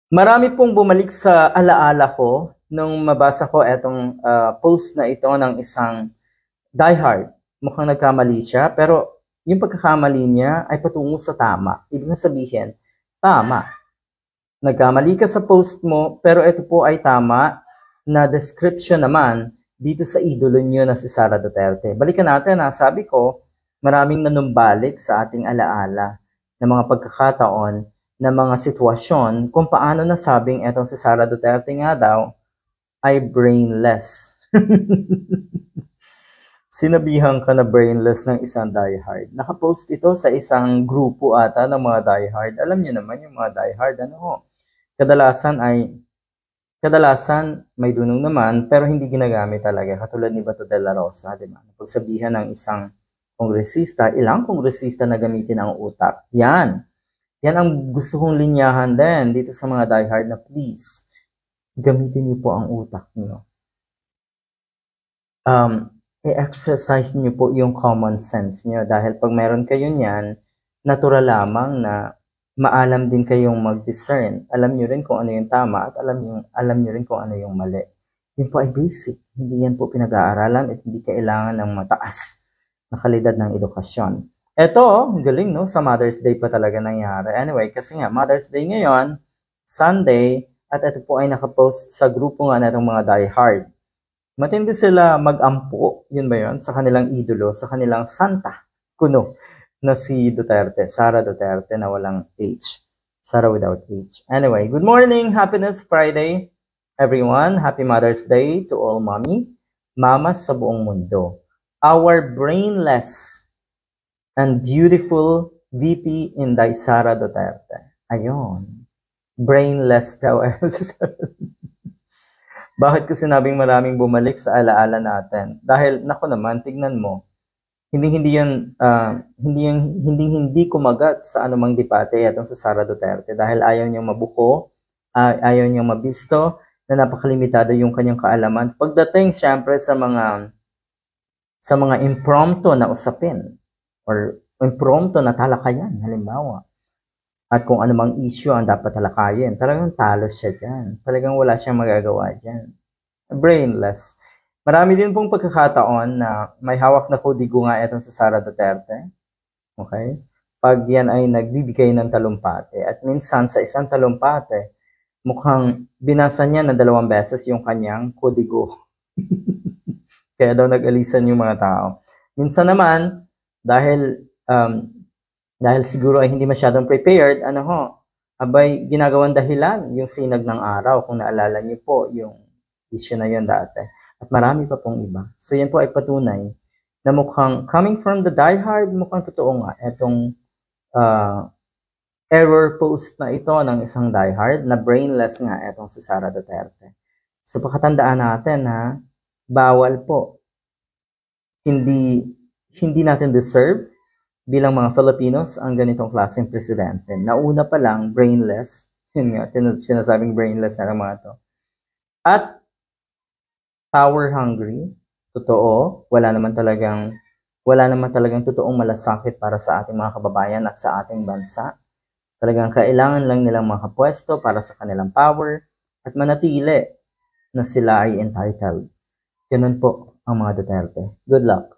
Marami pong bumalik sa alaala ko nung mabasa ko etong post na ito ng isang diehard. Mukhang nagkamali siya, pero yung pagkakamali niya ay patungo sa tama. Ibig sabihin, tama. Nagkamali ka sa post mo, pero ito po ay tama na description naman dito sa idolo niyo na si Sara Duterte. Balikan natin sabi ko, maraming nanumbalik sa ating alaala ng mga pagkakataon na mga sitwasyon kung paano nasabing etong si Sara Duterte nga daw ay brainless. Sinabihan ka na brainless ng isang diehard. Nakapost ito sa isang grupo ata ng mga diehard. Alam niyo naman yung mga diehard, kadalasan may dunong naman pero hindi ginagamit talaga. Katulad ni Bato de la Rosa, di ba? Pagsabihan ng isang kongresista, ilang kongresista na gamitin ang utak. Yan ang gusto kong linyahan din dito sa mga diehard na please, gamitin niyo po ang utak niyo. I-exercise niyo po yung common sense niyo dahil pag meron kayo niyan, natural lamang na maalam din kayong mag-discern. Alam niyo rin kung ano yung tama at alam niyo rin kung ano yung mali. Yun po ay basic. Hindi yan po pinag-aaralan at hindi kailangan ng mataas na kalidad ng edukasyon. Eto, galing no, sa Mother's Day pa talaga nangyari. Anyway, kasi nga Mother's Day ngayon, Sunday, at ito po ay nakapost sa grupo nga natong mga diehard. Matindi sila mag-ampo, yun ba yun, sa kanilang idolo, sa kanilang santa, kuno, na si Duterte, Sara Duterte na walang H. Sara without H. Anyway, good morning, Happiness Friday, everyone. Happy Mother's Day to all mamas sa buong mundo. Our brainless and beautiful VP Inday Sara Duterte. Ayun. Brainless daw. Bakit ko sinabing maraming bumalik sa alaala natin? Dahil, nako naman, tignan mo, hindi kumagat sa anumang debate itong sa Sara Duterte dahil ayaw niyang mabuko, ayaw niyang mabisto, na napakalimitado yung kanyang kaalaman. Pagdating siyempre sa mga impromptu na usapin or impromptu na talakayan, halimbawa, at kung anumang issue ang dapat talakayin, talagang talo siya dyan. Talagang wala siyang magagawa dyan. Brainless. Marami din pong pagkakataon na may hawak na kodigo nga itong sa Sara Duterte. Okay? Pag yan ay nagbibigay ng talumpate. At minsan sa isang talumpate, mukhang binasa niya na 2 beses yung kanyang kodigo. Kaya daw nag-alisan yung mga tao. Minsan naman, dahil siguro ay hindi masyadong prepared, abay ginagawang dahilan yung sinag ng araw. Kung naalala niyo po yung issue na yun dati. At marami pa pong iba. So yan po ay patunay na mukhang coming from the diehard, mukhang totoo nga itong error post na ito ng isang diehard na brainless nga itong si Sara Duterte. So pakatandaan natin bawal po. Hindi natin deserve bilang mga Filipinos ang ganitong klaseng presidente. Nauna pa lang, brainless. Yun nga, sinasabing brainless na mga to. At power hungry. Totoo, wala naman talagang totoong malasakit para sa ating mga kababayan at sa ating bansa. Talagang kailangan lang nilang makapwesto para sa kanilang power at manatili na sila ay entitled. Ganun po ang mga Duterte. Good luck.